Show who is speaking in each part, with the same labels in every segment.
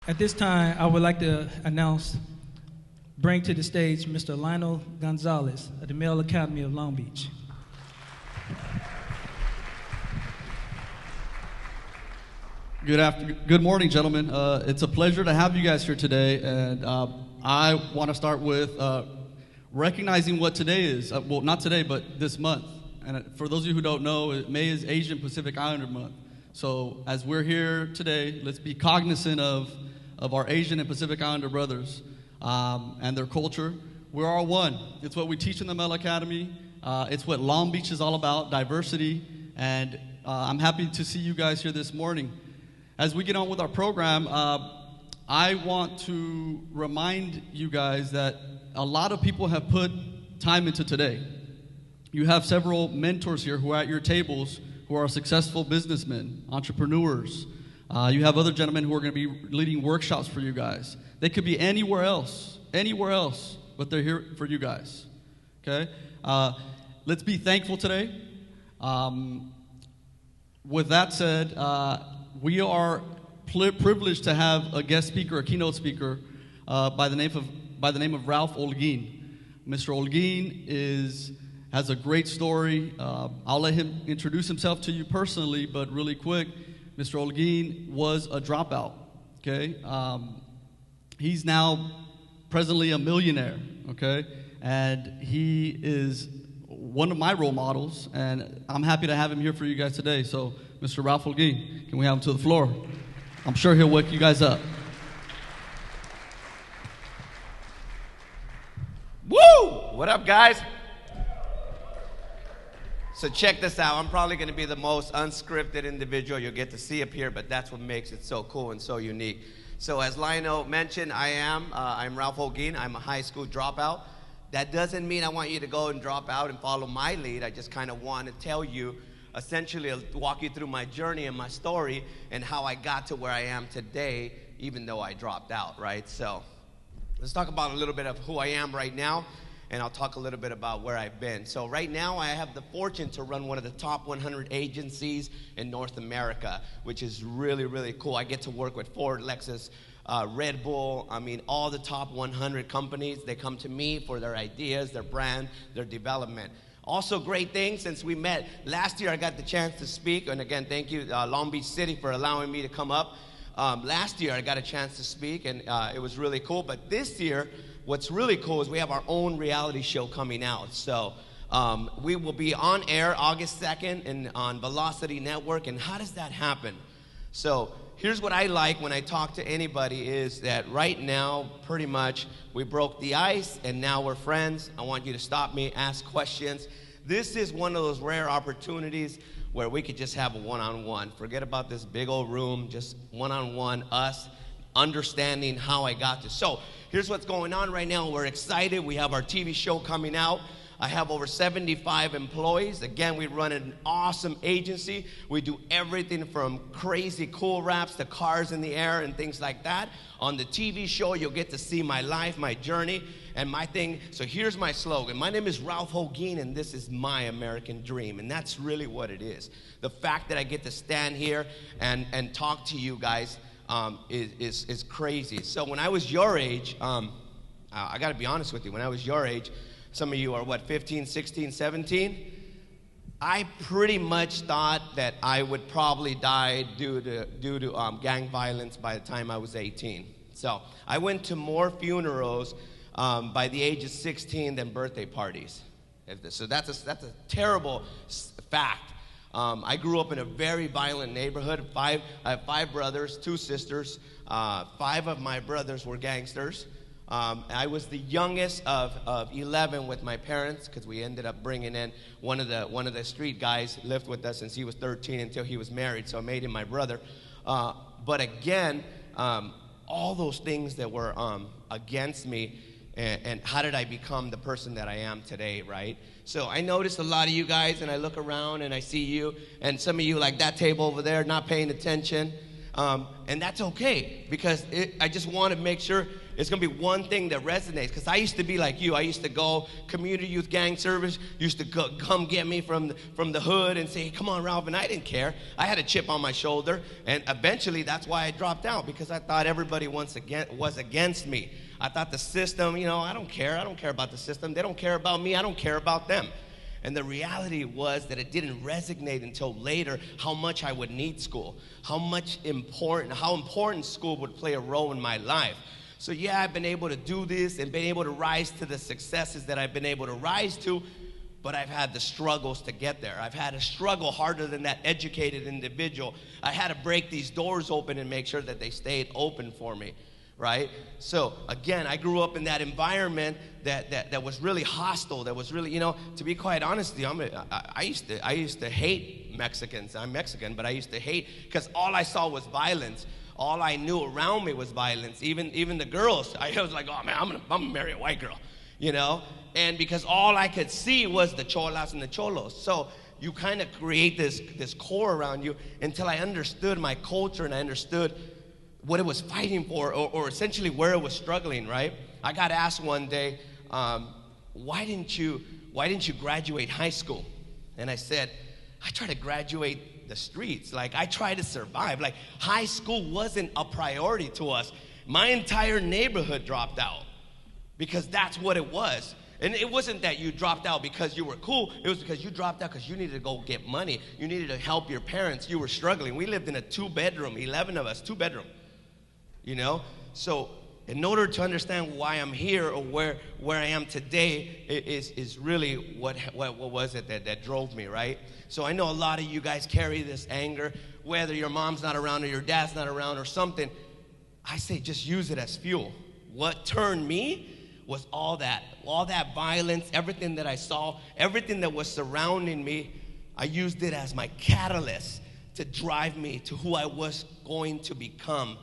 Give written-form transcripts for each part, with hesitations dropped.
Speaker 1: At this time, I would like to bring to the stage Mr. Lionel Gonzalez of the Male Academy of Long Beach.
Speaker 2: Good morning, gentlemen. It's a pleasure to have you guys here today, and I want to start with recognizing what today is. Well, not today, but this month. And for those of you who don't know, May is Asian Pacific Islander Month. So as we're here today, let's be cognizant of our Asian and Pacific Islander brothers and their culture. We're all one. It's what we teach in the Mel Academy. It's what Long Beach is all about, diversity. And I'm happy to see you guys here this morning. As we get on with our program, I want to remind you guys that a lot of people have put time into today. You have several mentors here who are at your tables who are successful businessmen, entrepreneurs. You have other gentlemen who are going to be leading workshops for you guys. They could be anywhere else, but they're here for you guys. Okay? Let's be thankful today. With that said, we are privileged to have a guest speaker, a keynote speaker, by the name of Ralph Olguin. Mr. Olguin has a great story. I'll let him introduce himself to you personally, but really quick, Mr. Olguin was a dropout. Okay, he's now presently a millionaire. Okay, and he is one of my role models, and I'm happy to have him here for you guys today. So, Mr. Ralph Olguin, can we have him to the floor? I'm sure he'll wake you guys up.
Speaker 3: Woo! What up, guys? So check this out. I'm probably going to be the most unscripted individual you'll get to see up here, but that's what makes it so cool and so unique. So as Lionel mentioned, I'm Ralph Olguin. I'm a high school dropout. That doesn't mean I want you to go and drop out and follow my lead. I just kind of want to tell you, essentially walk you through my journey and my story and how I got to where I am today, even though I dropped out, right? So let's talk about a little bit of who I am right now, and I'll talk a little bit about where I've been. So right now I have the fortune to run one of the top 100 agencies in North America, which is really, really cool. I get to work with Ford, Lexus, Red Bull, all the top 100 companies. They come to me for their ideas, their brand, their development. Also, great thing, since we met last year, I got the chance to speak. And again, thank you, Long Beach City, for allowing me to come up. Last year, I got a chance to speak, and it was really cool. But this year, what's really cool is we have our own reality show coming out. So we will be on air August 2nd and on Velocity Network. And how does that happen? So here's what I like when I talk to anybody is that right now, pretty much, we broke the ice and now we're friends. I want you to stop me, ask questions. This is one of those rare opportunities where we could just have a one-on-one. Forget about this big old room, just one-on-one, us understanding how I got this. So here's what's going on right now. We're excited. We have our TV show coming out. I have over 75 employees. Again, we run an awesome agency. We do everything from crazy cool raps to cars in the air and things like that. On the TV show, you'll get to see my life, my journey, and my thing. So here's my slogan. My name is Ralph Olguin, and this is my American dream. And that's really what it is. The fact that I get to stand here and talk to you guys is crazy. So when I was your age, I got to be honest with you. When I was your age, some of you are, 15, 16, 17? I pretty much thought that I would probably die due to gang violence by the time I was 18. So I went to more funerals by the age of 16 than birthday parties. So that's a terrible fact. I grew up in a very violent neighborhood. I have 5 brothers, 2 sisters. 5 of my brothers were gangsters. I was the youngest of 11 with my parents because we ended up bringing in one of the street guys, lived with us since he was 13 until he was married, so I made him my brother. But again, all those things that were against me, and how did I become the person that I am today, right? So I noticed a lot of you guys, and I look around and I see you, and some of you like that table over there not paying attention. And that's okay, because I just want to make sure it's going to be one thing that resonates. Because I used to be like you. I used to go community youth gang service, used to come get me from the hood and say, hey, come on, Ralph, and I didn't care. I had a chip on my shoulder, and eventually that's why I dropped out, because I thought everybody was against me. I thought the system, I don't care. I don't care about the system. They don't care about me. I don't care about them. And the reality was that it didn't resonate until later how much I would need school, how important school would play a role in my life. So yeah, I've been able to do this and been able to rise to the successes that I've been able to rise to, but I've had the struggles to get there. I've had to struggle harder than that educated individual. I had to break these doors open and make sure that they stayed open for me. Right? So again, I grew up in that environment that was really hostile, that was really, to be quite honest with you, I used to hate Mexicans. I'm Mexican, but I used to hate, because all I saw was violence. All I knew around me was violence. Even the girls, I was like, oh man, I'm gonna marry a white girl, And because all I could see was the cholas and the cholos. So you kind of create this core around you until I understood my culture and I understood what it was fighting for, or essentially where it was struggling, right? I got asked one day, why didn't you graduate high school? And I said, I tried to graduate the streets. Like, I tried to survive. Like, high school wasn't a priority to us. My entire neighborhood dropped out because that's what it was. And it wasn't that you dropped out because you were cool. It was because you dropped out because you needed to go get money. You needed to help your parents. You were struggling. We lived in a 2-bedroom, 11 of us, 2-bedroom. So in order to understand why I'm here or where I am today is really what was it that drove me, right? So I know a lot of you guys carry this anger, whether your mom's not around or your dad's not around or something. I say just use it as fuel. What turned me was all that violence, everything that I saw, everything that was surrounding me. I used it as my catalyst to drive me to who I was going to become,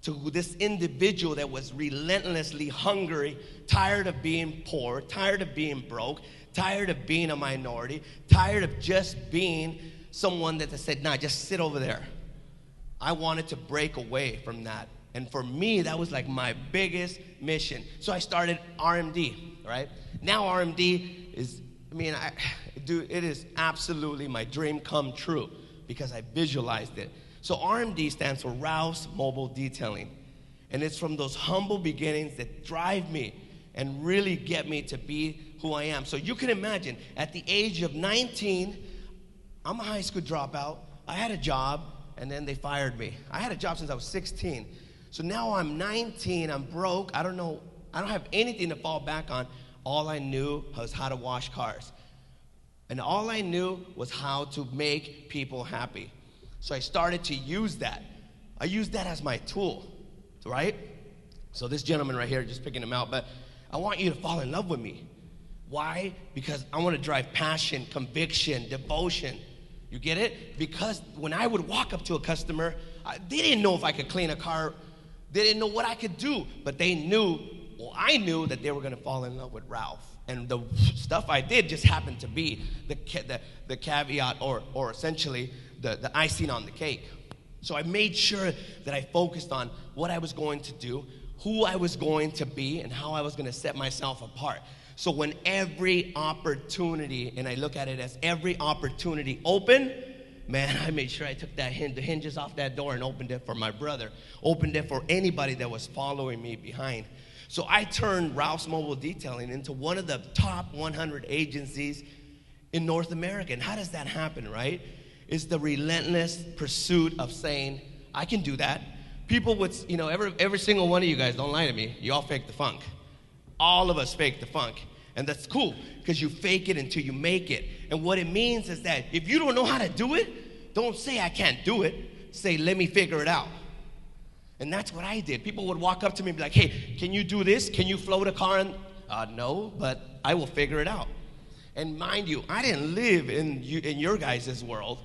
Speaker 3: to this individual that was relentlessly hungry, tired of being poor, tired of being broke, tired of being a minority, tired of just being someone that said, nah, just sit over there. I wanted to break away from that. And for me, that was like my biggest mission. So I started RMD, right? Now RMD is, it is absolutely my dream come true because I visualized it. So RMD stands for Ralph's Mobile Detailing. And it's from those humble beginnings that drive me and really get me to be who I am. So you can imagine, at the age of 19, I'm a high school dropout. I had a job, and then they fired me. I had a job since I was 16. So now I'm 19, I'm broke. I don't have anything to fall back on. All I knew was how to wash cars. And all I knew was how to make people happy. So I started to use that. I used that as my tool, right? So this gentleman right here, just picking him out, but I want you to fall in love with me. Why? Because I want to drive passion, conviction, devotion. You get it? Because when I would walk up to a customer, they didn't know if I could clean a car. They didn't know what I could do, but I knew that they were going to fall in love with Ralph. And the stuff I did just happened to be the caveat or essentially the icing on the cake. So I made sure that I focused on what I was going to do, who I was going to be, and how I was going to set myself apart. So when every opportunity, and I look at it as every opportunity open, man, I made sure I took the hinges off that door and opened it for my brother, opened it for anybody that was following me behind. So I turned Ralph's Mobile Detailing into one of the top 100 agencies in North America. And how does that happen, right? It's the relentless pursuit of saying, I can do that. People would, every single one of you guys, don't lie to me, you all fake the funk. All of us fake the funk. And that's cool, because you fake it until you make it. And what it means is that if you don't know how to do it, don't say I can't do it. Say, let me figure it out. And that's what I did. People would walk up to me and be like, hey, can you do this? Can you float a car? No, but I will figure it out. And mind you, I didn't live in your guys' world.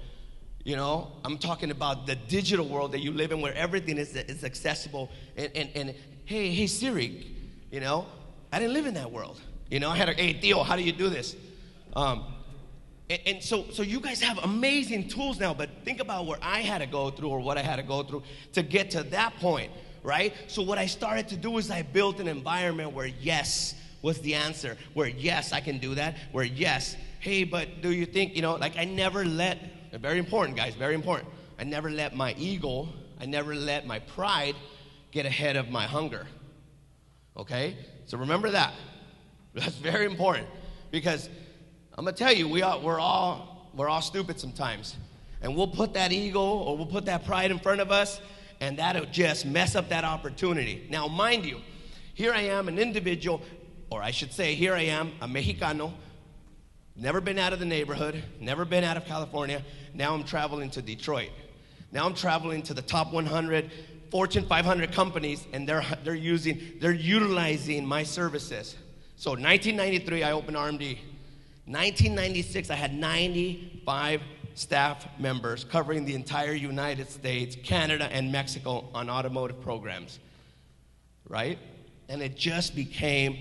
Speaker 3: I'm talking about the digital world that you live in, where everything is accessible. And hey Siri, I didn't live in that world. I had hey Theo, how do you do this?
Speaker 4: And so you guys have amazing tools now, but think about where I had to go through or what I had to go through to get to that point, right? So what I started to do is I built an environment where yes was the answer, where yes, I can do that, where yes, hey, but do you think, like I never let, very important, guys, very important. I never let my ego, I never let my pride get ahead of my hunger, okay? So remember that. That's very important because I'm gonna tell you, we're all stupid sometimes. And we'll put that ego or we'll put that pride in front of us and that'll just mess up that opportunity. Now, mind you, here I am, an individual, or I should say, here I am, a Mexicano, never been out of the neighborhood, never been out of California. Now I'm traveling to Detroit. Now I'm traveling to the top 100 Fortune 500 companies, and they're utilizing my services. So 1993, I opened RMD. 1996, I had 95 staff members covering the entire United States, Canada, and Mexico on automotive programs, right? And it just became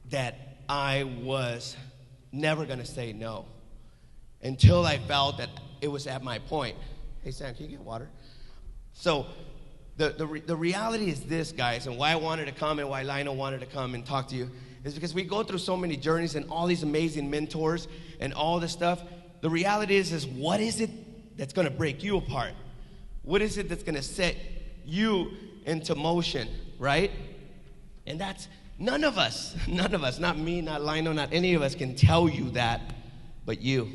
Speaker 4: that I was never gonna say no until I felt that it was at my point. Hey, Sam, can you get water? So the reality is this, guys, and why I wanted to come and why Lionel wanted to come and talk to you is because we go through so many journeys and all these amazing mentors and all this stuff. The reality is what is it that's gonna break you apart? What is it that's gonna set you into motion, right? And that's none of us, not me, not Lionel, not any of us can tell you that, but you.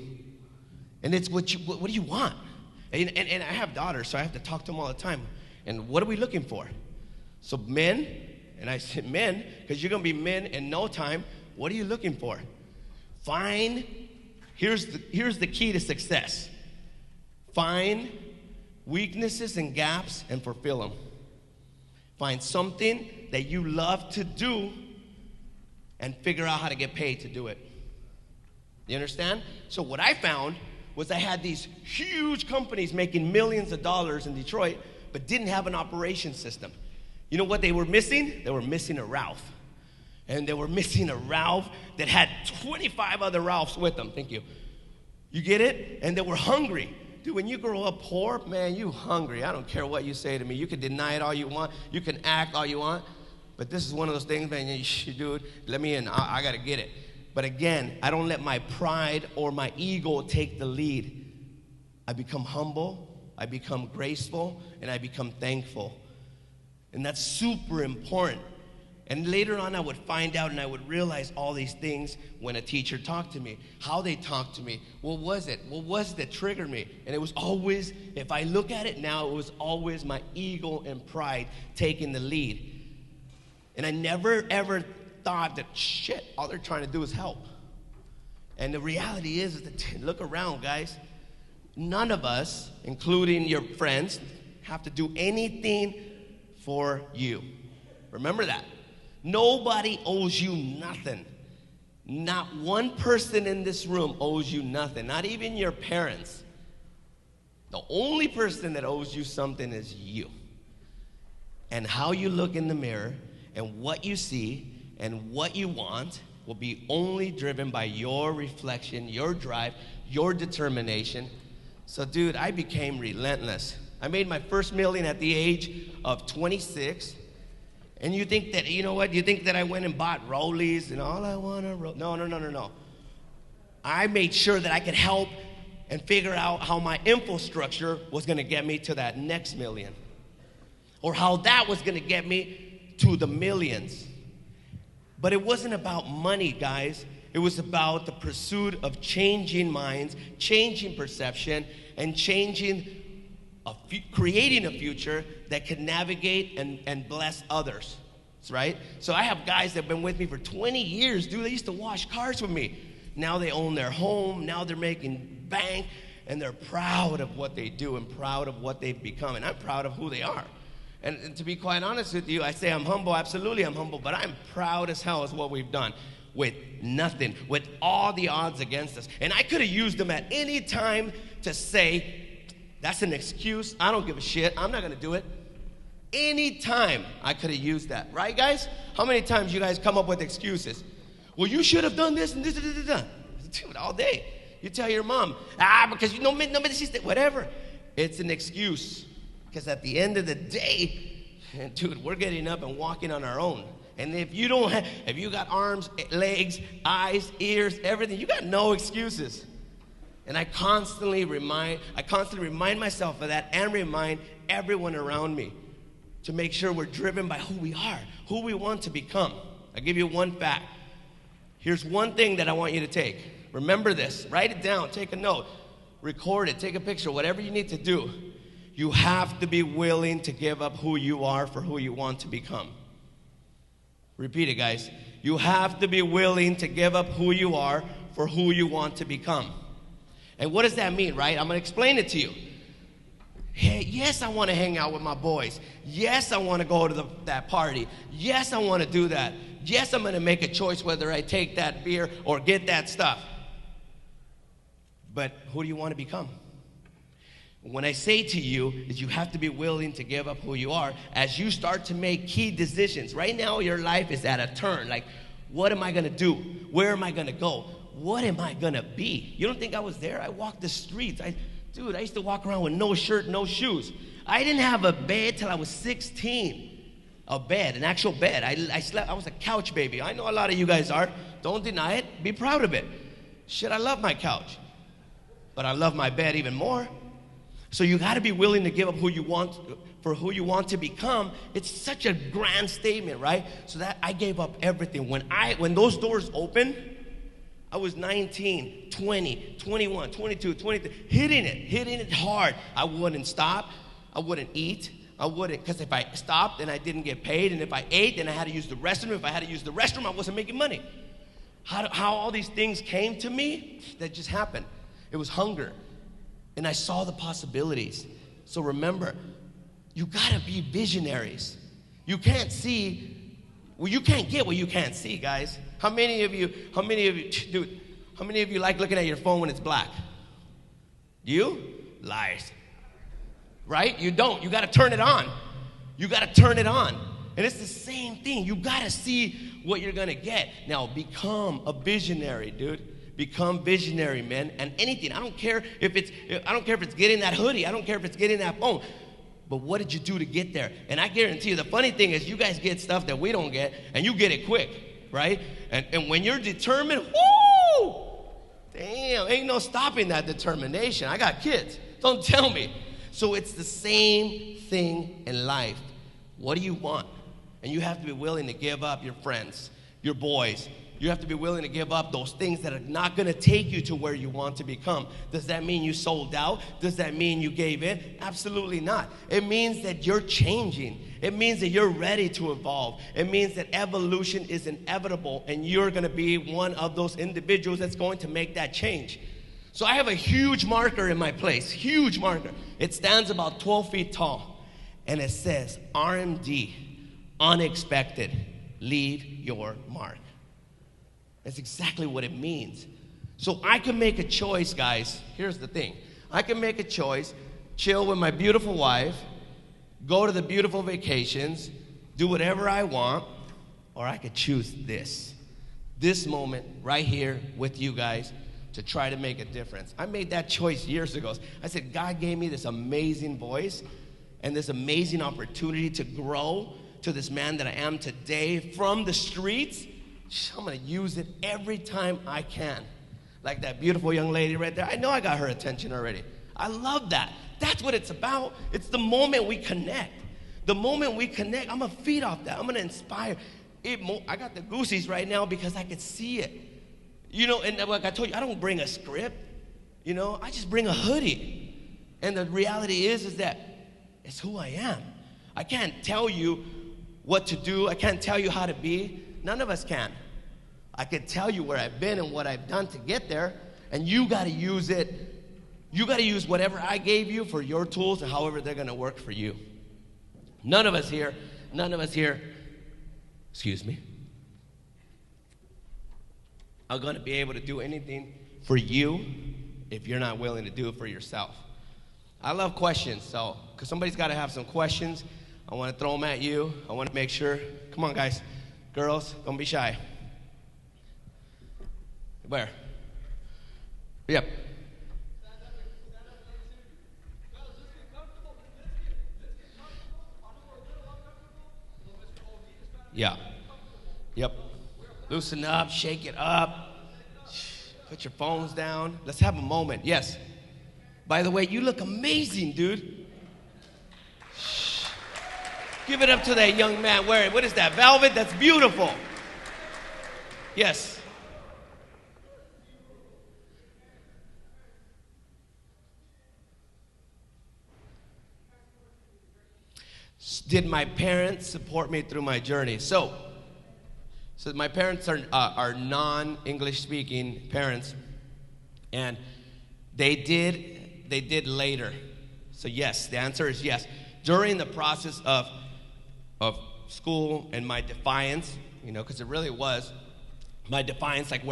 Speaker 4: And it's what do you want? And I have daughters, so I have to talk to them all the time. And what are we looking for? So men, and I said men, because you're gonna be men in no time, what are you looking for? Here's the key to success. Find weaknesses and gaps and fulfill them. Find something that you love to do and figure out how to get paid to do it. You understand? So what I found was I had these huge companies making millions of dollars in Detroit, but didn't have an operation system. You know what they were missing? They were missing a Ralph. And they were missing a Ralph that had 25 other Ralphs with them. Thank you. You get it? And they were hungry. Dude, when you grow up poor, man, you hungry. I don't care what you say to me. You can deny it all you want. You can act all you want. But this is one of those things, man, dude, let me in. I got to get it. But again, I don't let my pride or my ego take the lead. I become humble, I become graceful, and I become thankful. And that's super important. And later on, I would find out and I would realize all these things when a teacher talked to me, how they talked to me. What was it? What was it that triggered me? And it was always, if I look at it now, it was always my ego and pride taking the lead. And I never, ever thought that, shit, all they're trying to do is help. And the reality is that, look around, guys. None of us, including your friends, have to do anything for you. Remember that. Nobody owes you nothing. Not one person in this room owes you nothing, not even your parents. The only person that owes you something is you. And how you look in the mirror and what you see and what you want will be only driven by your reflection, your drive, your determination. So, dude, I became relentless. I made my first million at the age of 26. And you think that, you know what? You think that I went and bought Rollies and all I want to roll? No. I made sure that I could help and figure out how my infrastructure was going to get me to that next million. Or how that was going to get me to the millions. But it wasn't about money, guys. It was about the pursuit of changing minds, changing perception, and creating a future that could navigate and bless others, right? So I have guys that have been with me for 20 years. Dude, they used to wash cars with me. Now they own their home. Now they're making bank, and they're proud of what they do and proud of what they've become. And I'm proud of who they are. And to be quite honest with you, I say I'm humble. Absolutely, I'm humble. But I'm proud as hell as what we've done with nothing, with all the odds against us. And I could have used them at any time to say, that's an excuse. I don't give a shit. I'm not going to do it. Any time I could have used that. Right, guys? How many times you guys come up with excuses? Well, you should have done this and this. Dude, all day. You tell your mom, because nobody sees that, whatever. It's an excuse. Because at the end of the day, dude, we're getting up and walking on our own. And if you got arms, legs, eyes, ears, everything, you got no excuses. And I constantly remind myself of that and remind everyone around me to make sure we're driven by who we are, who we want to become. I'll give you one fact. Here's one thing that I want you to take. Remember this. Write it down. Take a note. Record it. Take a picture. Whatever you need to do. You have to be willing to give up who you are for who you want to become. Repeat it, guys. You have to be willing to give up who you are for who you want to become. And what does that mean, right? I'm going to explain it to you. Hey, yes, I want to hang out with my boys. Yes, I want to go to that party. Yes, I want to do that. Yes, I'm going to make a choice whether I take that beer or get that stuff. But who do you want to become? When I say to you is you have to be willing to give up who you are as you start to make key decisions. Right now, your life is at a turn. Like, what am I going to do? Where am I going to go? What am I going to be? You don't think I was there? I walked the streets. I used to walk around with no shirt, no shoes. I didn't have a bed till I was 16. A bed, an actual bed. I slept, I was a couch baby. I know a lot of you guys are. Don't deny it. Be proud of it. Shit, I love my couch. But I love my bed even more. So you got to be willing to give up who you want for who you want to become. It's such a grand statement, right? So that I gave up everything. When those doors opened, I was 19, 20, 21, 22, 23, hitting it hard. I wouldn't stop. I wouldn't eat. I wouldn't, because if I stopped, then I didn't get paid. And if I ate, then I had to use the restroom. If I had to use the restroom, I wasn't making money. How all these things came to me, that just happened. It was hunger. And I saw the possibilities. So remember, you gotta be visionaries. You can't get what you can't see, guys. How many of you, dude, how many of you like looking at your phone when it's black? You? Liars. Right? You don't. You gotta turn it on. You gotta turn it on. And it's the same thing. You gotta see what you're gonna get. Now, become a visionary, dude. Become visionary, man. And anything. I don't care if it's getting that hoodie. I don't care if it's getting that phone. But what did you do to get there? And I guarantee you, the funny thing is you guys get stuff that we don't get, and you get it quick, right? And when you're determined, whoo! Damn, ain't no stopping that determination. I got kids. Don't tell me. So it's the same thing in life. What do you want? And you have to be willing to give up your friends, your boys. You have to be willing to give up those things that are not going to take you to where you want to become. Does that mean you sold out? Does that mean you gave in? Absolutely not. It means that you're changing. It means that you're ready to evolve. It means that evolution is inevitable, and you're going to be one of those individuals that's going to make that change. So I have a huge marker in my place, huge marker. It stands about 12 feet tall, and it says, RMD, unexpected, leave your mark. That's exactly what it means. So I can make a choice, guys. Here's the thing. I can make a choice, chill with my beautiful wife, go to the beautiful vacations, do whatever I want, or I could choose this moment right here with you guys to try to make a difference. I made that choice years ago. I said, God gave me this amazing voice and this amazing opportunity to grow to this man that I am today from the streets. I'm going to use it every time I can. Like that beautiful young lady right there. I know I got her attention already. I love that. That's what it's about. It's the moment we connect. The moment we connect, I'm going to feed off that. I'm going to inspire. I got the goosies right now because I could see it. You know, and like I told you, I don't bring a script. You know, I just bring a hoodie. And the reality is that it's who I am. I can't tell you what to do. I can't tell you how to be. None of us can. I can tell you where I've been and what I've done to get there, and you got to use it. You got to use whatever I gave you for your tools and however they're going to work for you. None of us here, excuse me, are going to be able to do anything for you if you're not willing to do it for yourself. I love questions, so, because somebody's got to have some questions. I want to throw them at you. I want to make sure. Come on, guys. Girls, don't be shy. Where? Yep. Yeah. Yep. Loosen up, shake it up. Put your phones down. Let's have a moment. Yes. By the way, you look amazing, dude. Give it up to that young man wearing, what is that, velvet? That's beautiful. Yes. Did my parents support me through my journey? So my parents are non-English speaking parents, and they did later. So yes, the answer is yes. During the process of school and my defiance, because it really was my defiance, like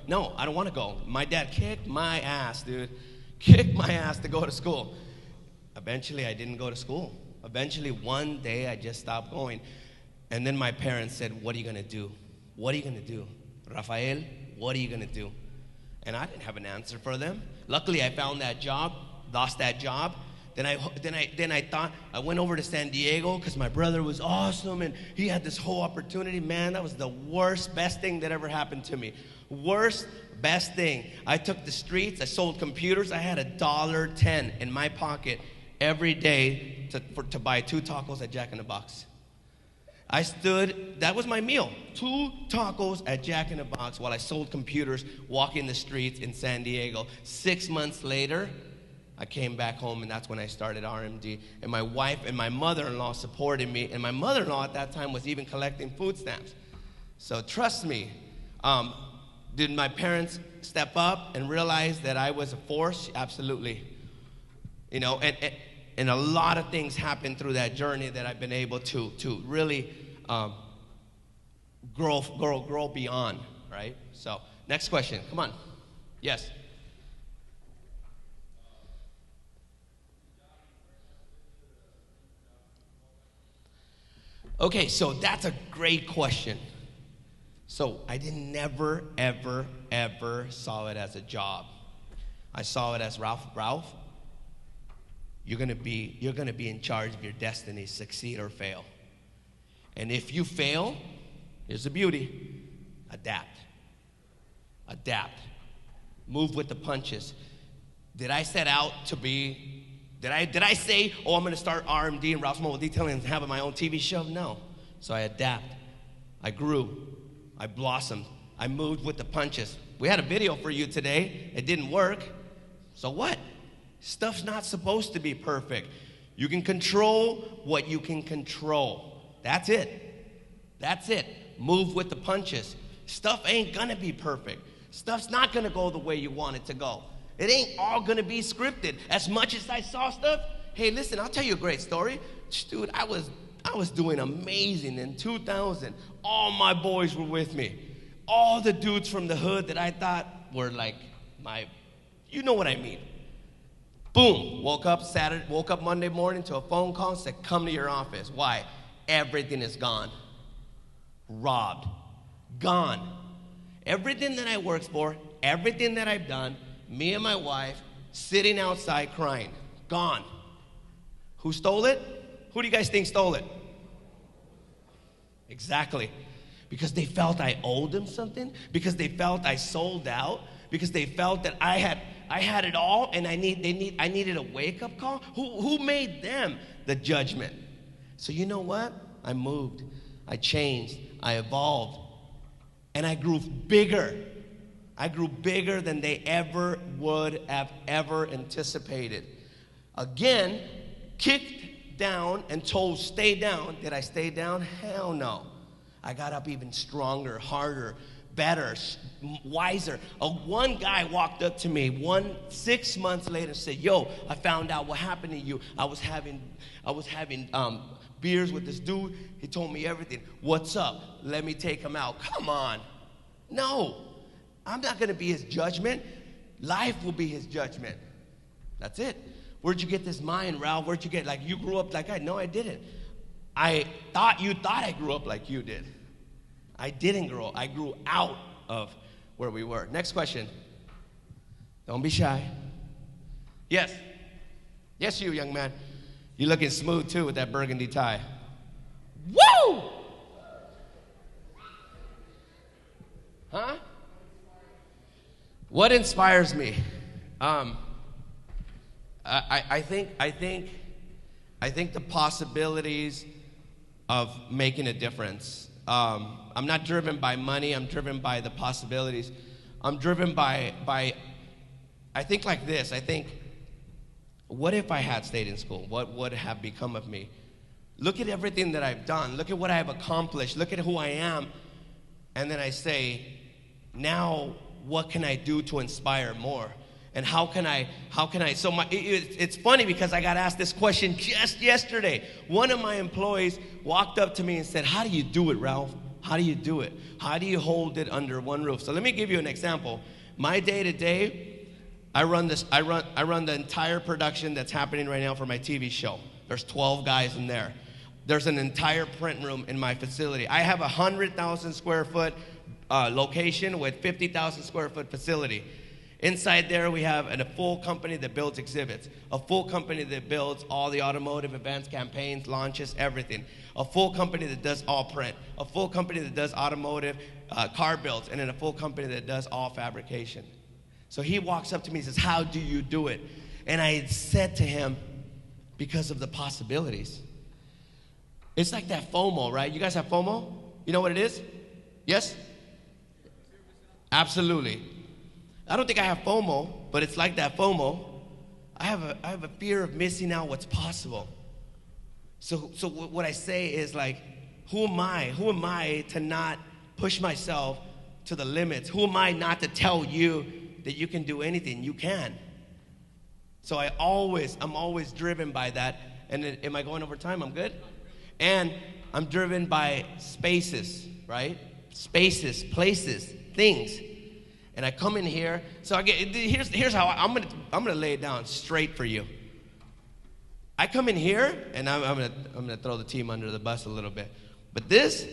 Speaker 4: no, I don't want to go. My dad kicked my ass, dude. Kicked my ass to go to school. Eventually, I didn't go to school. Eventually, one day, I just stopped going. And then my parents said, what are you going to do? What are you going to do? Rafael, what are you going to do? And I didn't have an answer for them. Luckily, I found that job, lost that job. Then I thought, I went over to San Diego because my brother was awesome and he had this whole opportunity. Man, that was the worst, best thing that ever happened to me. Worst, best thing. I took the streets, I sold computers. I had $1.10 in my pocket every day to buy 2 tacos at Jack in the Box. I stood, that was my meal, 2 tacos at Jack in the Box while I sold computers, walking the streets in San Diego. 6 months later, I came back home, and that's when I started RMD. And my wife and my mother-in-law supported me, and my mother-in-law at that time was even collecting food stamps. So trust me, did my parents step up and realize that I was a force? Absolutely. And a lot of things happened through that journey that I've been able to really grow beyond, right? So, next question. Come on. Yes. Okay, so that's a great question. So I never, ever, ever saw it as a job. I saw it as Ralph, you're gonna be in charge of your destiny, succeed or fail. And if you fail, here's the beauty, adapt. Move with the punches. Did I set out to be, did I say, oh, I'm gonna start RMD and Ralph's Mobile Detailing and have my own TV show? No. So I adapt. I grew. I blossomed. I moved with the punches. We had a video for you today. It didn't work. So what? Stuff's not supposed to be perfect. You can control what you can control. That's it. Move with the punches. Stuff ain't gonna be perfect. Stuff's not gonna go the way you want it to go. It ain't all gonna be scripted. As much as I saw stuff, hey, listen, I'll tell you a great story. Dude, I was doing amazing in 2000. All my boys were with me. All the dudes from the hood that I thought were like you know what I mean. Boom, woke up Monday morning to a phone call and said, come to your office. Why? Everything is gone. Robbed. Gone. Everything that I worked for, everything that I've done, me and my wife, sitting outside crying. Gone. Who stole it? Who do you guys think stole it? Exactly. Because they felt I owed them something? Because they felt I sold out? Because they felt that I had it all and I needed a wake-up call? Who made them the judgment? So you know what? I moved. I changed. I evolved. And I grew bigger. I grew bigger than they ever would have ever anticipated. Again, kicked down and told stay down. Did I stay down? Hell no. I got up even stronger, harder, better, wiser. One guy walked up to me 6 months later and said, yo, I found out what happened to you. I was having beers with this dude. He told me everything. What's up? Let me take him out. Come on. No. I'm not going to be his judgment. Life will be his judgment. That's it. Where'd you get this mind, Ralph? Where'd you get, like, you grew up like I? No, I didn't. You thought I grew up like you did. I didn't grow up. I grew out of where we were. Next question. Don't be shy. Yes. Yes, you, young man. You're looking smooth, too, with that burgundy tie. Woo! Huh? What inspires me? I think the possibilities of making a difference. I'm not driven by money. I'm driven by the possibilities. I'm driven by I think like this. I think, what if I had stayed in school? What would have become of me? Look at everything that I've done. Look at what I've accomplished. Look at who I am. And then I say, now what can I do to inspire more? And how can I, so it's funny because I got asked this question just yesterday. One of my employees walked up to me and said, how do you do it, Ralph? How do you do it? How do you hold it under one roof? So let me give you an example. My day-to-day, I run the entire production that's happening right now for my TV show. There's 12 guys in there. There's an entire print room in my facility. I have a 100,000 square foot location with 50,000 square foot facility. Inside there, we have a full company that builds exhibits, a full company that builds all the automotive events, campaigns, launches, everything, a full company that does all print, a full company that does automotive car builds, and then a full company that does all fabrication. So he walks up to me and says, how do you do it? And I said to him, because of the possibilities. It's like that FOMO, right? You guys have FOMO? You know what it is? Yes? Absolutely. I don't think I have FOMO, but it's like that FOMO. I have a fear of missing out what's possible. So what I say is like, who am I? Who am I to not push myself to the limits? Who am I not to tell you that you can do anything? You can. So I'm always driven by that. And am I going over time? I'm good? And I'm driven by spaces, right? Spaces, places, things. And I come in here. So here's how I'm gonna lay it down straight for you. I come in here, and I'm gonna throw the team under the bus a little bit. But this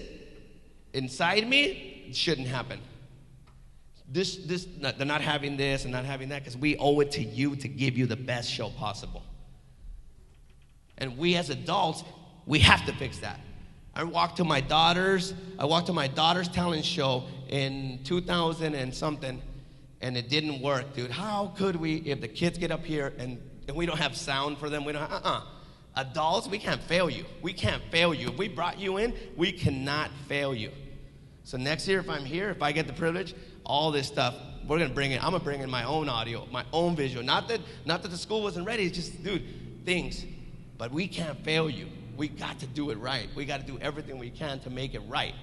Speaker 4: inside me shouldn't happen. They're not having this and not having that because we owe it to you to give you the best show possible. And we as adults, we have to fix that. I walked to my daughter's talent show in 2000 and something, and it didn't work, dude. How could we, if the kids get up here and we don't have sound for them, we don't adults, we can't fail you. We can't fail you. If we brought you in, we cannot fail you. So next year, if I'm here, if I get the privilege, all this stuff, we're gonna bring in, I'm gonna bring in my own audio, my own visual. Not that the school wasn't ready, it's just, dude, things. But we can't fail you. We got to do it right. We got to do everything we can to make it right.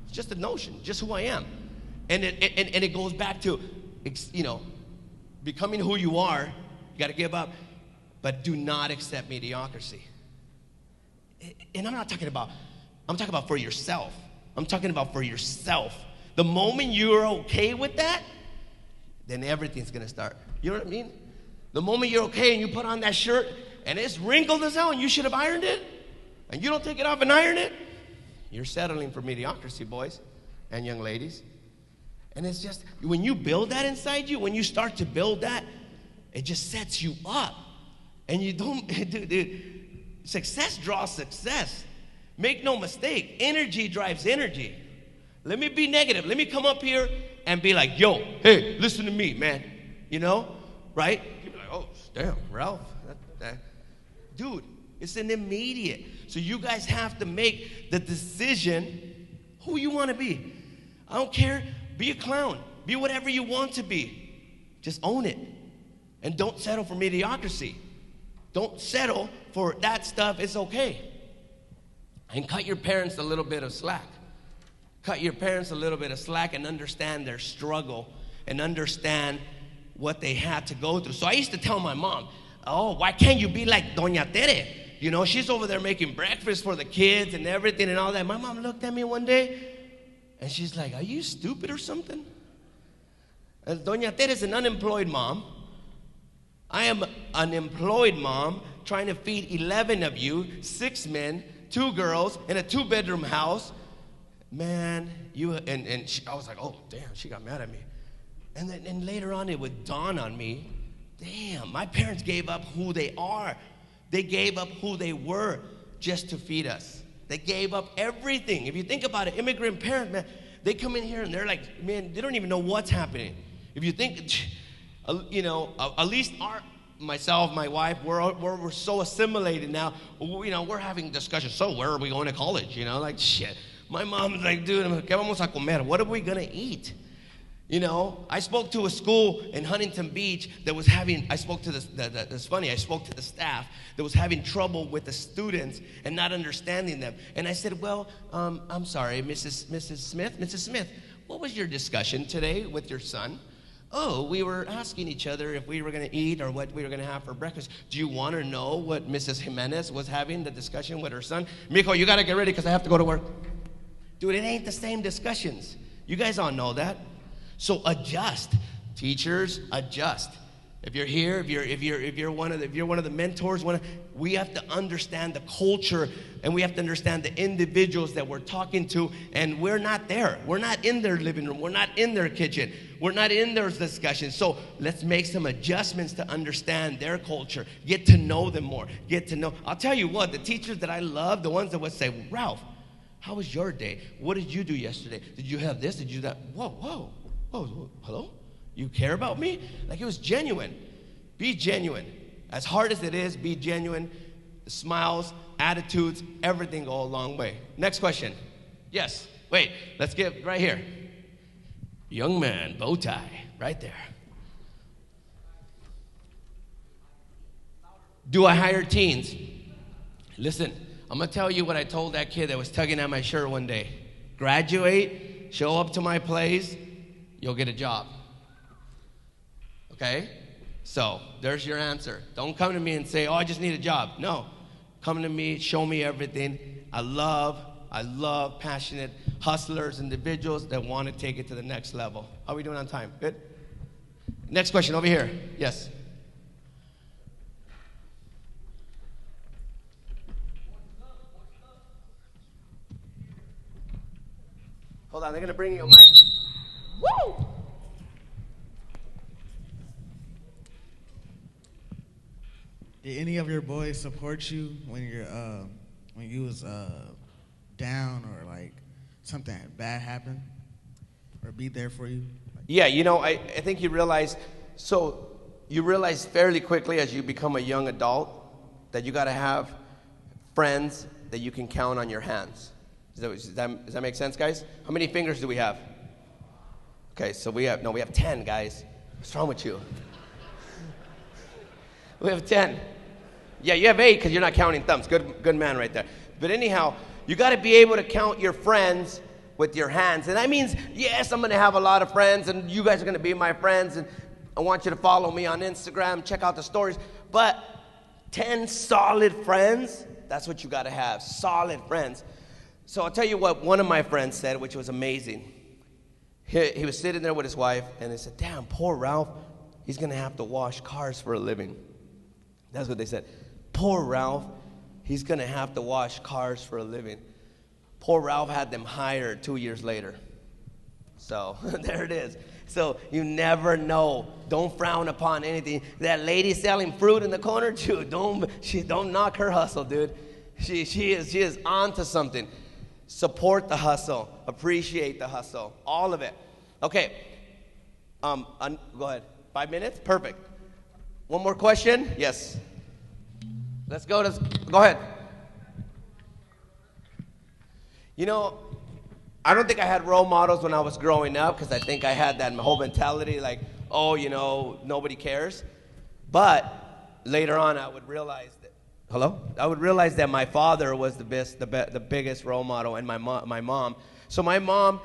Speaker 4: It's just a notion, just who I am. And it goes back to, becoming who you are. You got to give up, but do not accept mediocrity. And I'm talking about for yourself. I'm talking about for yourself. The moment you're okay with that, then everything's going to start. You know what I mean? The moment you're okay and you put on that shirt and it's wrinkled as hell and you should have ironed it, and you don't take it off and iron it, you're settling for mediocrity, boys and young ladies. And it's just, when you build that inside you, when you start to build that, it just sets you up. And you don't, dude, success draws success. Make no mistake, energy drives energy. Let me be negative. Let me come up here and be like, yo, hey, listen to me, man. You know, right? You'd be like, oh, damn, Ralph. Dude, it's an immediate. So you guys have to make the decision who you want to be. I don't care. Be a clown. Be whatever you want to be. Just own it. And don't settle for mediocrity. Don't settle for that stuff. It's okay. And cut your parents a little bit of slack. Cut your parents a little bit of slack and understand their struggle and understand what they had to go through. So I used to tell my mom, oh, why can't you be like Doña Tere? You know, she's over there making breakfast for the kids and everything and all that. My mom looked at me one day and she's like, are you stupid or something? Doña Tere is an unemployed mom. I am an employed mom trying to feed 11 of you, 6 men, 2 girls in a 2-bedroom house. Man, I was like, oh, damn, she got mad at me. And later on, it would dawn on me, damn, my parents gave up who they are. They gave up who they were just to feed us. They gave up everything. If you think about it, immigrant parents, man, they come in here and they're like, man, they don't even know what's happening. If you think, at least myself, my wife, we're so assimilated now. We're having discussions. So where are we going to college? Like, shit. My mom's like, dude, ¿qué vamos a comer? What are we going to eat? I spoke to a school in Huntington Beach that was I spoke to the staff that was having trouble with the students and not understanding them. And I said, well, I'm sorry, Mrs. Smith, what was your discussion today with your son? Oh, we were asking each other if we were going to eat or what we were going to have for breakfast. Do you want to know what Mrs. Jimenez was having the discussion with her son? Mijo, you got to get ready because I have to go to work. Dude, it ain't the same discussions. You guys all know that. So adjust. Teachers, adjust. If you're here, if you're one of the mentors, we have to understand the culture and we have to understand the individuals that we're talking to, and we're not there. We're not in their living room. We're not in their kitchen. We're not in their discussions. So let's make some adjustments to understand their culture. Get to know them more. I'll tell you what, the teachers that I love, the ones that would say, Ralph, how was your day? What did you do yesterday? Did you have this? Did you do that? Whoa, hello? You care about me? Like, it was genuine. Be genuine. As hard as it is, be genuine. Smiles, attitudes, everything go a long way. Next question. Yes. Wait, let's get right here. Young man, bow tie, right there. Do I hire teens? Listen, I'm going to tell you what I told that kid that was tugging at my shirt one day. Graduate, show up to my place, you'll get a job. Okay? So, there's your answer. Don't come to me and say, oh, I just need a job. No. Come to me, show me everything. I love passionate hustlers, individuals that want to take it to the next level. How are we doing on time? Good? Next question over here. Yes. Hold on, they're going to bring you a mic. Woo!
Speaker 5: Did any of your boys support you when you was down or like something bad happened, or be there for you?
Speaker 4: Yeah, I think you realize fairly quickly as you become a young adult that you got to have friends that you can count on your hands. Does that make sense, guys? How many fingers do we have? Okay, so we have 10, guys. What's wrong with you? We have 10. Yeah, you have 8 because you're not counting thumbs. Good man right there. But anyhow, you got to be able to count your friends with your hands. And that means, yes, I'm going to have a lot of friends, and you guys are going to be my friends, and I want you to follow me on Instagram, check out the stories. But 10 solid friends, that's what you got to have, solid friends. So I'll tell you what one of my friends said, which was amazing. He was sitting there with his wife, and they said, damn, poor Ralph, he's going to have to wash cars for a living. That's what they said. Poor Ralph, he's going to have to wash cars for a living. Poor Ralph had them hired 2 years later. So there it is. So you never know. Don't frown upon anything. That lady selling fruit in the corner, dude, don't knock her hustle, dude. She is on to something. Support the hustle. Appreciate the hustle. All of it. Okay. Go ahead. 5 minutes? Perfect. One more question? Yes. Let's go. Go ahead. I don't think I had role models when I was growing up because I think I had that whole mentality like, oh, nobody cares. But later on, I would realize that, I would realize that my father was the biggest role model, and my mom. So my mom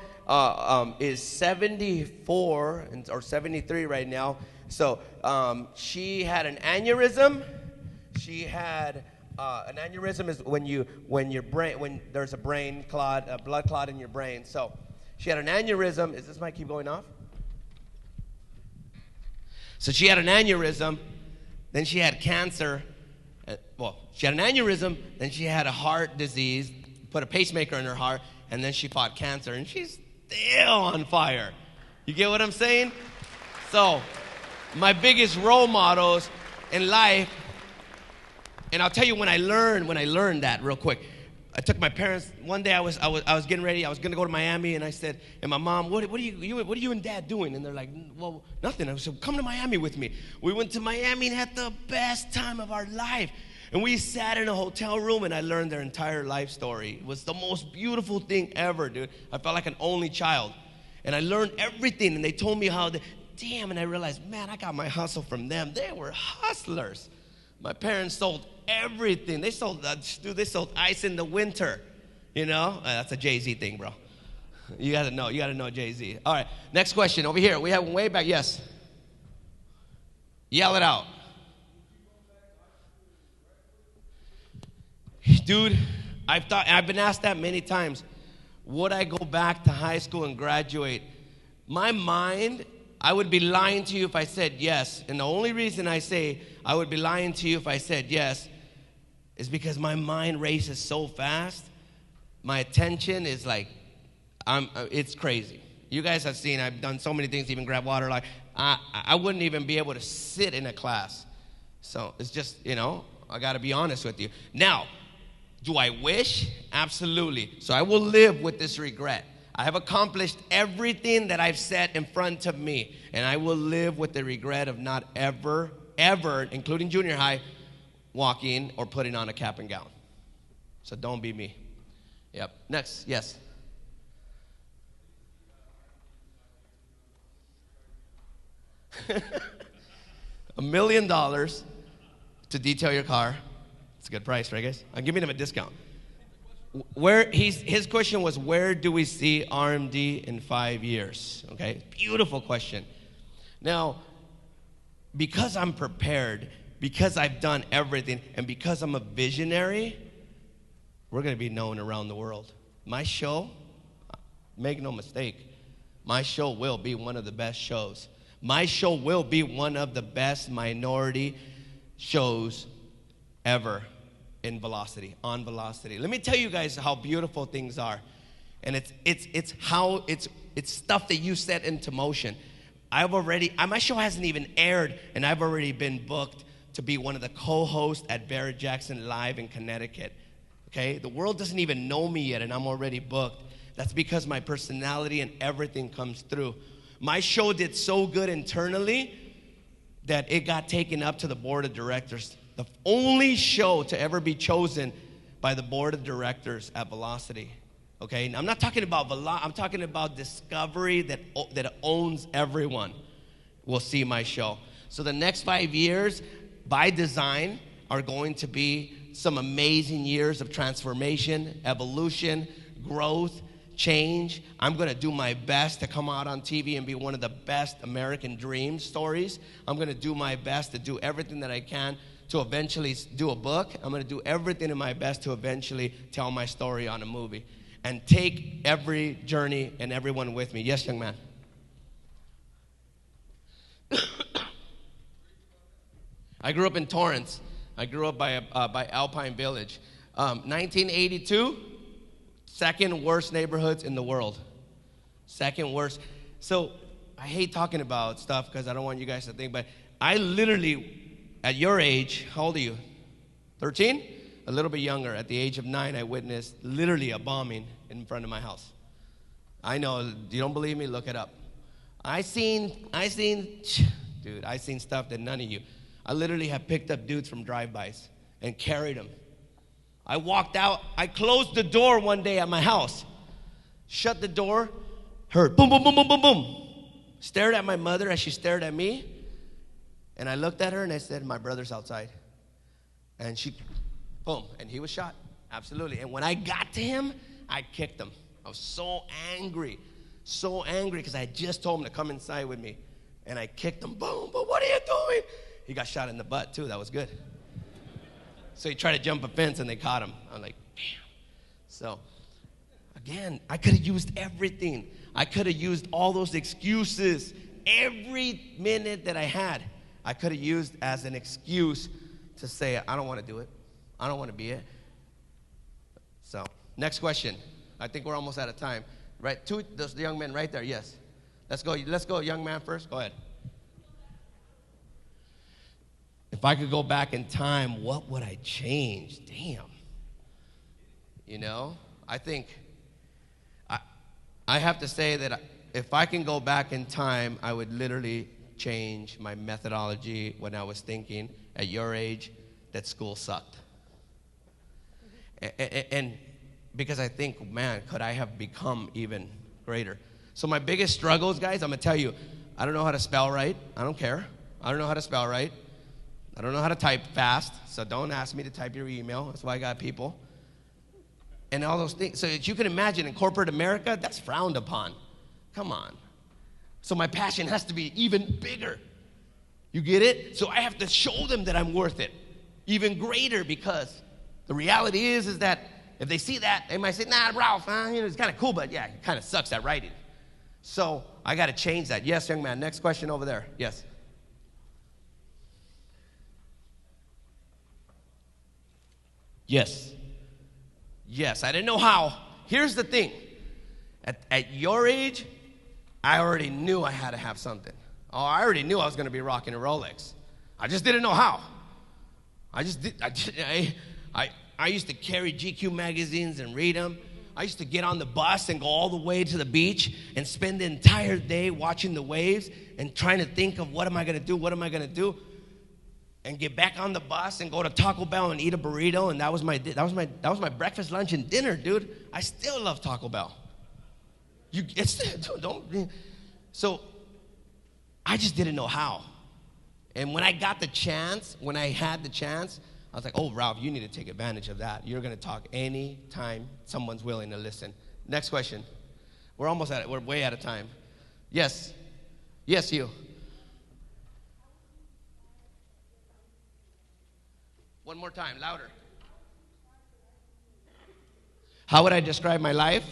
Speaker 4: is 74 or 73 right now. So she had an aneurysm. She had an aneurysm is when there's a brain clot, a blood clot in your brain. So she had an aneurysm. Is this mic keep going off? So she had an aneurysm. Then she had cancer. She had an aneurysm. Then she had a heart disease. Put a pacemaker in her heart, and then she fought cancer, and she's still on fire. You get what I'm saying? So, my biggest role models in life, and I'll tell you when I learned that real quick. I took my parents, one day I was getting ready, I was gonna go to Miami, and I said, and my mom, what are you and Dad doing? And they're like, well, nothing. I said, come to Miami with me. We went to Miami and had the best time of our life. And we sat in a hotel room, and I learned their entire life story. It was the most beautiful thing ever, dude. I felt like an only child. And I learned everything, and they told me how, and I realized, man, I got my hustle from them. They were hustlers. My parents sold everything. They sold ice in the winter. You know? That's a Jay-Z thing, bro. You gotta know Jay-Z. All right, next question over here. We have one way back. Yes. Yell it out. Dude, I've been asked that many times. Would I go back to high school and graduate? My mind, I would be lying to you if I said yes. And the only reason I say I would be lying to you if I said yes is because my mind races so fast. My attention is like, it's crazy. You guys have seen, I've done so many things, even grab water. Like, I wouldn't even be able to sit in a class. So it's just, I got to be honest with you. Now, do I wish? Absolutely. So I will live with this regret. I have accomplished everything that I've set in front of me, and I will live with the regret of not ever, including junior high, walking or putting on a cap and gown. So don't be me. Yep. Next, yes. $1 million to detail your car. It's a good price, right, guys? I'm giving him a discount. His question was, where do we see RMD in 5 years? Okay, beautiful question. Now, because I'm prepared, because I've done everything, and because I'm a visionary, we're going to be known around the world. My show, make no mistake, my show will be one of the best shows. My show will be one of the best minority shows ever on Velocity. Let me tell you guys how beautiful things are. And it's stuff that you set into motion. My show hasn't even aired, and I've already been booked to be one of the co-hosts at Barrett Jackson Live in Connecticut. Okay? The world doesn't even know me yet, and I'm already booked. That's because my personality and everything comes through. My show did so good internally that it got taken up to the board of directors. The only show to ever be chosen by the board of directors at Velocity. Okay? Now, I'm not talking about I'm talking about Discovery that owns everyone will see my show. So the next 5 years, by design, are going to be some amazing years of transformation, evolution, growth, change. I'm going to do my best to come out on TV and be one of the best American dream stories. I'm going to do my best to do everything that I can to eventually do a book. I'm going to do everything in my best to eventually tell my story on a movie and take every journey and everyone with me. Yes, young man. I grew up in Torrance. I grew up by Alpine Village. 1982, second worst neighborhoods in the world. Second worst. So I hate talking about stuff because I don't want you guys to think, but I literally, at your age, how old are you? 13? A little bit younger. At the age of 9, I witnessed literally a bombing in front of my house. I know, you don't believe me? Look it up. I seen stuff that none of you. I literally have picked up dudes from drive-bys and carried them. I walked out. I closed the door one day at my house. Shut the door. Heard boom, boom, boom, boom, boom, boom. Stared at my mother as she stared at me. And I looked at her and I said, my brother's outside. And she, boom, and he was shot. Absolutely. And when I got to him, I kicked him. I was so angry because I had just told him to come inside with me. And I kicked him, boom, but what are you doing? He got shot in the butt too, that was good. So he tried to jump a fence and they caught him. I'm like, damn. So, again, I could have used everything. I could have used all those excuses. Every minute that I had, I could have used as an excuse to say, I don't want to do it. I don't want to be it. So, next question. I think we're almost out of time. Right, the young men right there, yes. Let's go, young man first. Go ahead. If I could go back in time, what would I change? Damn. You know, I think I have to say that if I can go back in time, I would literally change my methodology when I was thinking at your age that school sucked. And because I think, man, could I have become even greater? So my biggest struggles, guys, I'm going to tell you, I don't know how to spell right. I don't care. I don't know how to spell right. I don't know how to type fast, so don't ask me to type your email. That's why I got people. And all those things. So as you can imagine, in corporate America, that's frowned upon. Come on. So my passion has to be even bigger. You get it? So I have to show them that I'm worth it. Even greater, because the reality is that if they see that, they might say, nah, Ralph, it's kind of cool, but yeah, it kind of sucks at writing. So I got to change that. Yes, young man. Next question over there. Yes. Yes. Yes, I didn't know how. Here's the thing. At your age, I already knew I had to have something. Oh, I already knew I was going to be rocking a Rolex. I just didn't know how. I used to carry GQ magazines and read them. I used to get on the bus and go all the way to the beach and spend the entire day watching the waves and trying to think of what am I going to do, and get back on the bus and go to Taco Bell and eat a burrito, and that was my breakfast, lunch, and dinner, dude. I still love Taco Bell. So I just didn't know how. And when I had the chance, I was like, oh, Ralph, you need to take advantage of that. You're going to talk any time someone's willing to listen. Next question. We're way out of time. Yes. Yes, you. One more time, louder. How would I describe my life?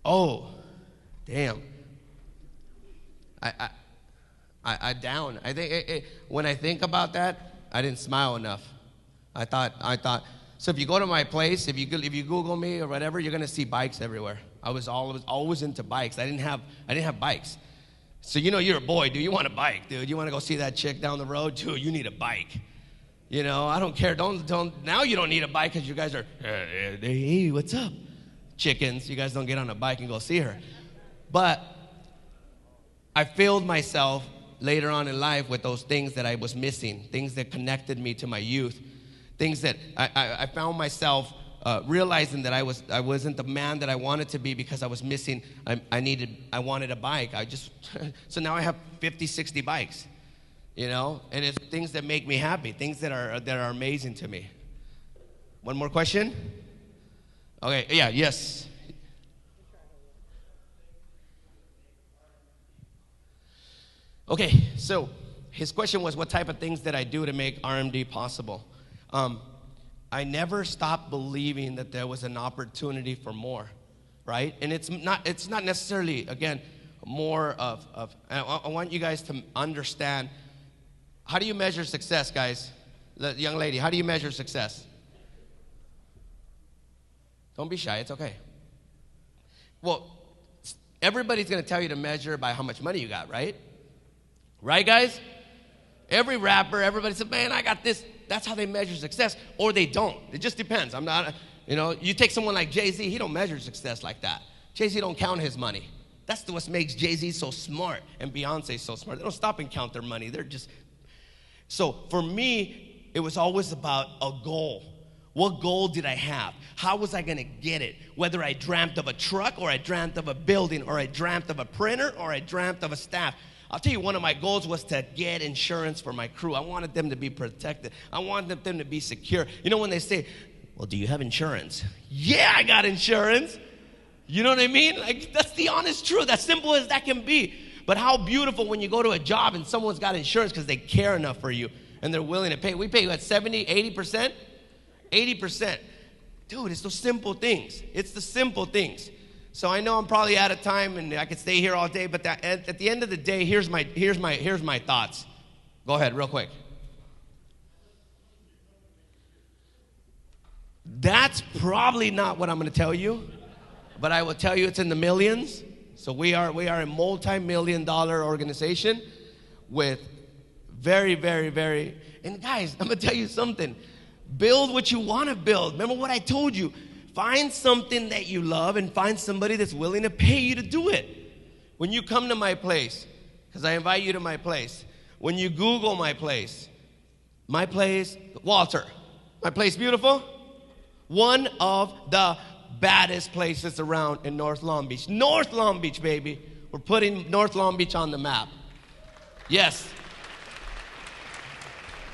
Speaker 4: Oh, damn. I down. I think when I think about that, I didn't smile enough. I thought. So if you go to my place, if you Google me or whatever, you're gonna see bikes everywhere. I was always into bikes. I didn't have bikes. So you're a boy, dude. You want a bike, dude. You want to go see that chick down the road, dude. You need a bike. I don't care. Don't. Now you don't need a bike because you guys are. Hey, what's up, chickens? You guys don't get on a bike and go see her. But I failed myself later on in life with those things that I was missing, things that connected me to my youth, things that I found myself realizing that I wasn't the man that I wanted to be because I was missing. I wanted a bike. So now I have 50, 60 bikes, and it's things that make me happy, things that are amazing to me. One more question? Okay, yeah, yes. Okay, so his question was, what type of things did I do to make RMD possible? I never stopped believing that there was an opportunity for more, right? And it's not necessarily, again, more of I want you guys to understand, how do you measure success, guys? The young lady, how do you measure success? Don't be shy, it's okay. Well, everybody's going to tell you to measure by how much money you got, right? Right, guys? Every rapper, everybody said, man, I got this. That's how they measure success, or they don't. It just depends. You take someone like Jay-Z, he don't measure success like that. Jay-Z don't count his money. That's what makes Jay-Z so smart and Beyonce so smart. They don't stop and count their money. So for me, it was always about a goal. What goal did I have? How was I going to get it? Whether I dreamt of a truck, or I dreamt of a building, or I dreamt of a printer, or I dreamt of a staff. I'll tell you, one of my goals was to get insurance for my crew. I wanted them to be protected. I wanted them to be secure. When they say, well, do you have insurance? Yeah, I got insurance. You know what I mean? Like, that's the honest truth, as simple as that can be. But how beautiful when you go to a job and someone's got insurance because they care enough for you and they're willing to pay. We pay, what, 70, 80%? 80%. Dude, it's those simple things. It's the simple things. So I know I'm probably out of time and I could stay here all day, but at the end of the day, here's my thoughts. Go ahead, real quick. That's probably not what I'm going to tell you, but I will tell you it's in the millions. So we are a multi-million-dollar organization with Very, very, very. And guys, I'm going to tell you something. Build what you want to build. Remember what I told you. Find something that you love and find somebody that's willing to pay you to do it. When you come to my place, because I invite you to my place, when you Google my place, Walter, my place beautiful? One of the baddest places around in North Long Beach. North Long Beach, baby. We're putting North Long Beach on the map. Yes.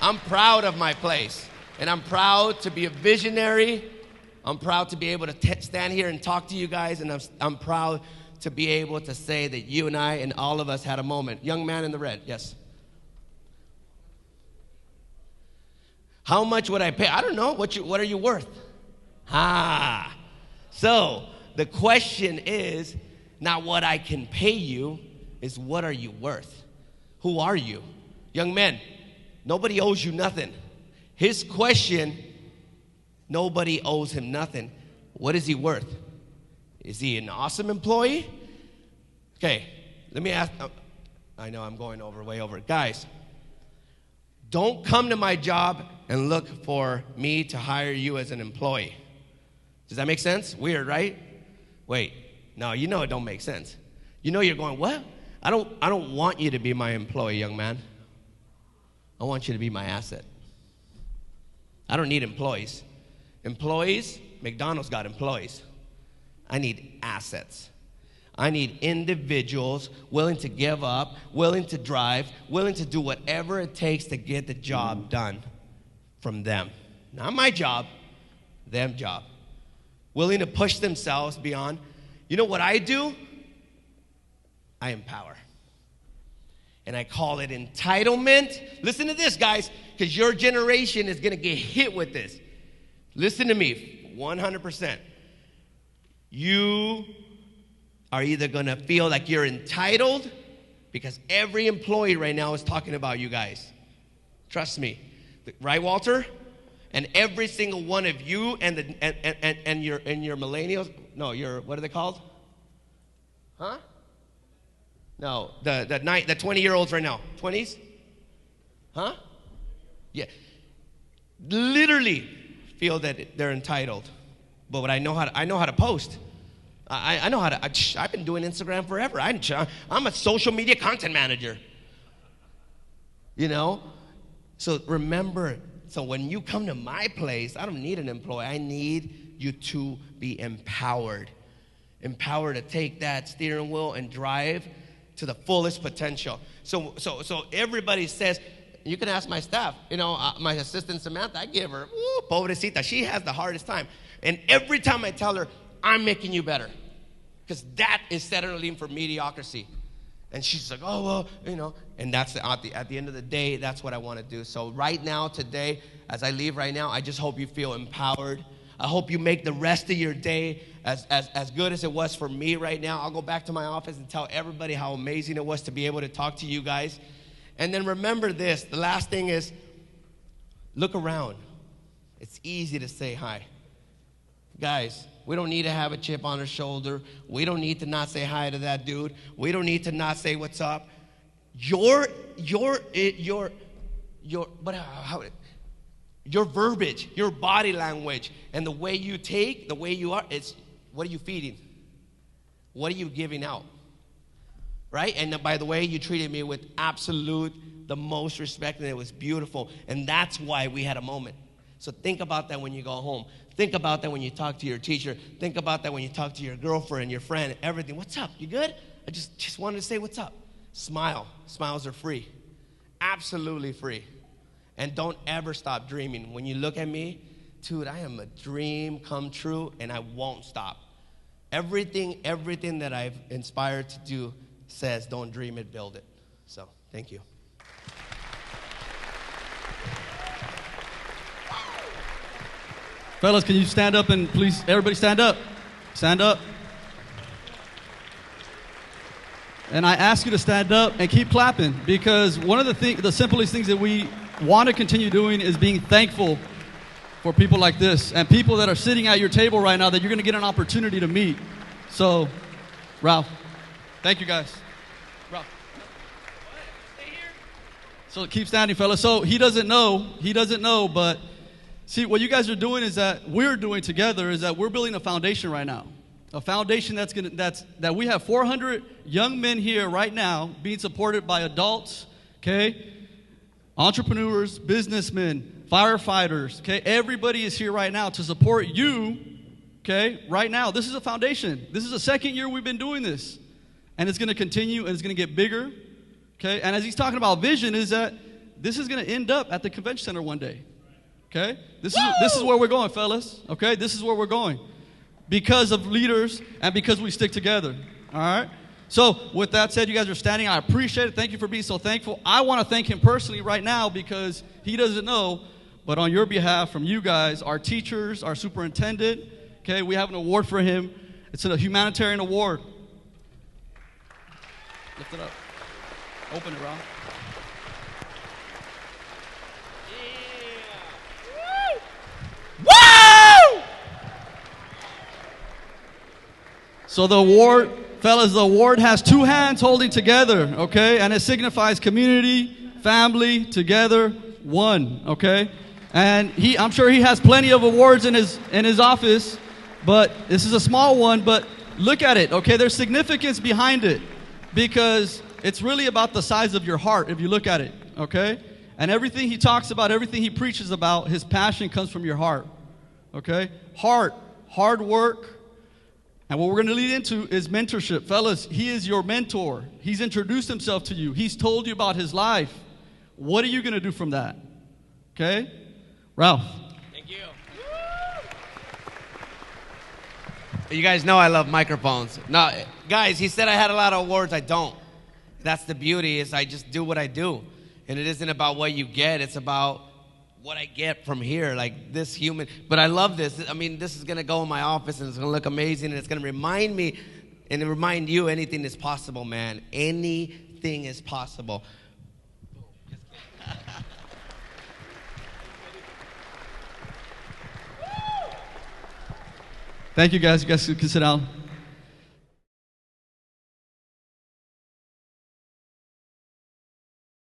Speaker 4: I'm proud of my place. And I'm proud to be a visionary. I'm proud to be able to stand here and talk to you guys. And I'm proud to be able to say that you and I and all of us had a moment. Young man in the red, yes. How much would I pay? I don't know. What are you worth? So the question is not what I can pay you, is what are you worth? Who are you? Young men, nobody owes you nothing. His question, nobody owes him nothing. What is he worth? Is he an awesome employee? Okay, let me ask. I know I'm going way over. Guys, don't come to my job and look for me to hire you as an employee. Does that make sense? Weird, right? Wait, no, you know it don't make sense. You know you're going, what? I don't want you to be my employee, young man. I want you to be my asset. I don't need employees. Employees, McDonald's got employees. I need assets. I need individuals willing to give up, willing to drive, willing to do whatever it takes to get the job done from them. Not my job, them job. Willing to push themselves beyond. You know what I do? I empower. And I call it entitlement. Listen to this, guys, because your generation is going to get hit with this. Listen to me, 100%. You are either going to feel like you're entitled, because every employee right now is talking about you guys. Trust me. Right, Walter? And every single one of you and your millennials, no, what are they called? Huh? No, the 20-year-olds right now. 20s? Huh? Yeah. Literally feel that they're entitled. But I know how to post. I know how to. I've been doing Instagram forever. I'm a social media content manager. You know? So remember, so when you come to my place, I don't need an employee. I need you to be empowered. Empowered to take that steering wheel and drive to the fullest potential. So everybody says, you can ask my staff, my assistant Samantha, I give her, pobrecita, she has the hardest time. And every time I tell her, I'm making you better. Because that is settling for mediocrity. And she's like, oh, well, and that's at the end of the day, that's what I want to do. So right now, today, as I leave right now, I just hope you feel empowered. I hope you make the rest of your day as good as it was for me right now. I'll go back to my office and tell everybody how amazing it was to be able to talk to you guys. And then remember this, the last thing is, look around. It's easy to say hi. Guys, we don't need to have a chip on our shoulder. We don't need to not say hi to that dude. We don't need to not say what's up. Your verbiage, your body language, and the way you take, the way you are, it's what are you feeding? What are you giving out? Right? And by the way, you treated me with the most respect, and it was beautiful. And that's why we had a moment. So think about that when you go home. Think about that when you talk to your teacher. Think about that when you talk to your girlfriend, your friend, everything. What's up? You good? I just wanted to say what's up. Smile. Smiles are free. Absolutely free. And don't ever stop dreaming. When you look at me, dude, I am a dream come true, and I won't stop. Everything that I've inspired to do says don't dream it, build it. So, thank you.
Speaker 2: Fellas, can you stand up and please, everybody stand up. Stand up. And I ask you to stand up and keep clapping, because one of the simplest things that we want to continue doing is being thankful for people like this and people that are sitting at your table right now that you're going to get an opportunity to meet. So, Ralph, thank you guys. Ralph. So keep standing, fellas. So he doesn't know, but see, what you guys are doing is that we're doing together is that we're building a foundation right now. A foundation that we have 400 young men here right now being supported by adults, okay? Entrepreneurs, businessmen, firefighters, okay? Everybody is here right now to support you, okay? Right now. This is a foundation. This is the second year we've been doing this. And it's going to continue and it's going to get bigger, okay? And as he's talking about vision is that this is going to end up at the convention center one day, okay? This is where we're going, fellas, okay? This is where we're going. Because of leaders and because we stick together, all right? So with that said, you guys are standing. I appreciate it. Thank you for being so thankful. I want to thank him personally right now because he doesn't know, but on your behalf, from you guys, our teachers, our superintendent, okay, we have an award for him. It's a humanitarian award. Lift it up. Open it, Ron.
Speaker 3: Woo!
Speaker 2: So the award, fellas, the award has two hands holding together, okay? And it signifies community, family, together, one, okay? And I'm sure he has plenty of awards in his office, but this is a small one, but look at it, okay? There's significance behind it because it's really about the size of your heart if you look at it, okay? And everything he talks about, everything he preaches about, his passion comes from your heart, okay? Heart, hard work. And what we're going to lead into is mentorship. Fellas, he is your mentor. He's introduced himself to you. He's told you about his life. What are you going to do from that? Okay? Ralph.
Speaker 3: Thank you. You guys know I love microphones. No, guys, he said I had a lot of awards. I don't. That's the beauty is I just do what I do. And it isn't about what you get. It's about what I get from here, like this human. But I love this. I mean, this is going to go in my office, and it's going to look amazing, and it's going to remind me and remind you anything is possible, man. Anything is possible.
Speaker 2: Thank you, guys. You guys can sit down.